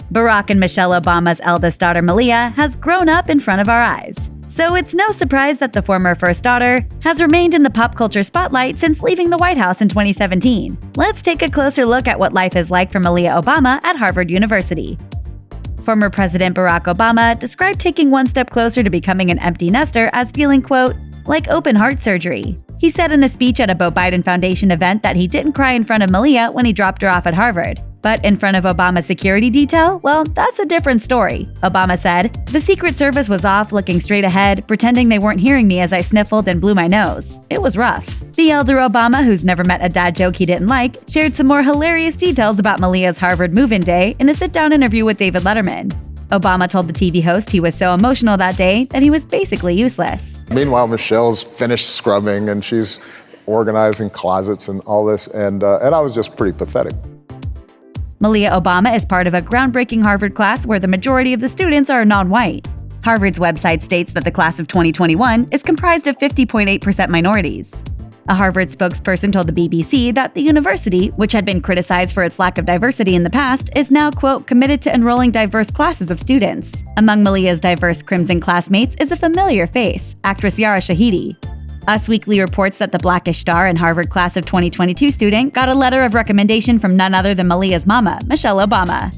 Barrack and Michelle Obama's eldest daughter Malia has grown up in front of our eyes. So it's no surprise that the former first daughter has remained in the pop culture spotlight since leaving the White House in 2017. Let's take a closer look at what life is like for Malia Obama at Harvard University. Former President Barack Obama described taking one step closer to becoming an empty nester as feeling, quote, like open heart surgery. He said in a speech at a Beau Biden Foundation event that he didn't cry in front of Malia when he dropped her off at Harvard. But in front of Obama's security detail, well, that's a different story. Obama said, "The Secret Service was off looking straight ahead, pretending they weren't hearing me as I sniffled and blew my nose. It was rough." The elder Obama, who's never met a dad joke he didn't like, shared some more hilarious details about Malia's Harvard move-in day in a sit-down interview with David Letterman. Obama told the TV host he was so emotional that day that he was basically useless. Meanwhile, Michelle's finished scrubbing and she's organizing closets and all this, and I was just pretty pathetic. Malia Obama is part of a groundbreaking Harvard class where the majority of the students are non-white. Harvard's website states that the class of 2021 is comprised of 50.8% minorities. A Harvard spokesperson told the BBC that the university, which had been criticized for its lack of diversity in the past, is now, quote, committed to enrolling diverse classes of students. Among Malia's diverse Crimson classmates is a familiar face, actress Yara Shahidi. Us Weekly reports that the Blackish star and Harvard class of 2022 student got a letter of recommendation from none other than Malia's mama, Michelle Obama.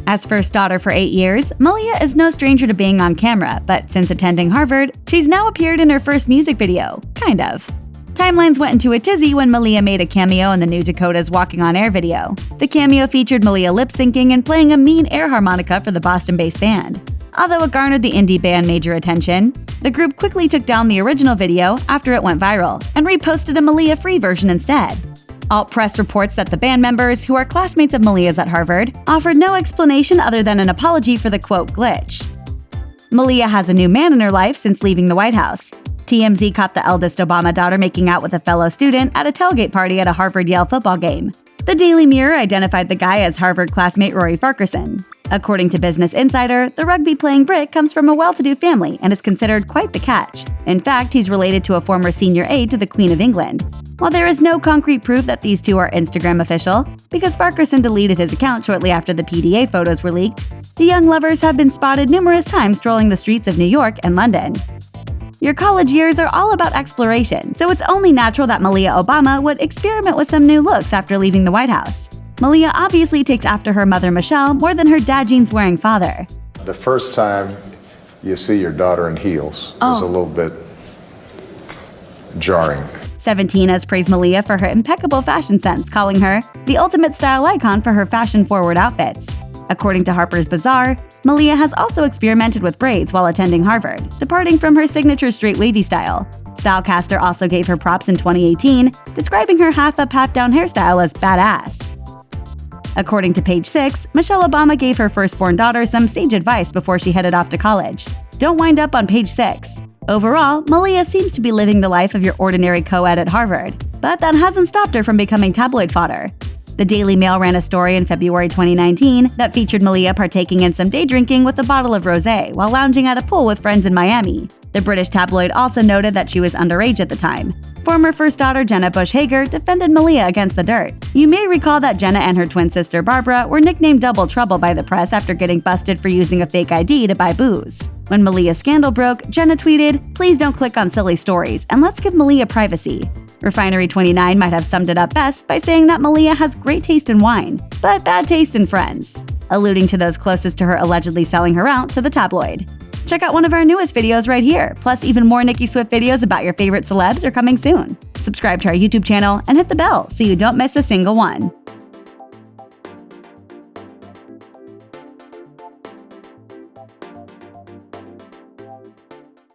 As first daughter for 8 years, Malia is no stranger to being on camera, but since attending Harvard, she's now appeared in her first music video, kind of. Timelines went into a tizzy when Malia made a cameo in the new Dakota's Walking on Air video. The cameo featured Malia lip-syncing and playing a mean air harmonica for the Boston-based band. Although it garnered the indie band major attention, the group quickly took down the original video after it went viral and reposted a Malia-free version instead. Alt Press reports that the band members, who are classmates of Malia's at Harvard, offered no explanation other than an apology for the quote glitch. Malia has a new man in her life since leaving the White House. TMZ caught the eldest Obama daughter making out with a fellow student at a tailgate party at a Harvard-Yale football game. The Daily Mirror identified the guy as Harvard classmate Rory Farquharson. According to Business Insider, the rugby-playing Brit comes from a well-to-do family and is considered quite the catch. In fact, he's related to a former senior aide to the Queen of England. While there is no concrete proof that these two are Instagram official, because Farquharson deleted his account shortly after the PDA photos were leaked, the young lovers have been spotted numerous times strolling the streets of New York and London. Your college years are all about exploration, so it's only natural that Malia Obama would experiment with some new looks after leaving the White House. Malia obviously takes after her mother Michelle more than her dad jeans-wearing father. The first time you see your daughter in heels is a little bit jarring. 17 has praised Malia for her impeccable fashion sense, calling her the ultimate style icon for her fashion-forward outfits. According to Harper's Bazaar, Malia has also experimented with braids while attending Harvard, departing from her signature straight wavy style. Stylecaster also gave her props in 2018, describing her half-up, half-down hairstyle as badass. According to Page 6, Michelle Obama gave her firstborn daughter some sage advice before she headed off to college. Don't wind up on Page 6. Overall, Malia seems to be living the life of your ordinary co-ed at Harvard, but that hasn't stopped her from becoming tabloid fodder. The Daily Mail ran a story in February 2019 that featured Malia partaking in some day drinking with a bottle of rosé while lounging at a pool with friends in Miami. The British tabloid also noted that she was underage at the time. Former first daughter Jenna Bush Hager defended Malia against the dirt. You may recall that Jenna and her twin sister Barbara were nicknamed Double Trouble by the press after getting busted for using a fake ID to buy booze. When Malia's scandal broke, Jenna tweeted, "Please don't click on silly stories, and let's give Malia privacy." Refinery29 might have summed it up best by saying that Malia has great taste in wine, but bad taste in friends, alluding to those closest to her allegedly selling her out to the tabloid. Check out one of our newest videos right here, plus even more Nicki Swift videos about your favorite celebs are coming soon. Subscribe to our YouTube channel and hit the bell so you don't miss a single one.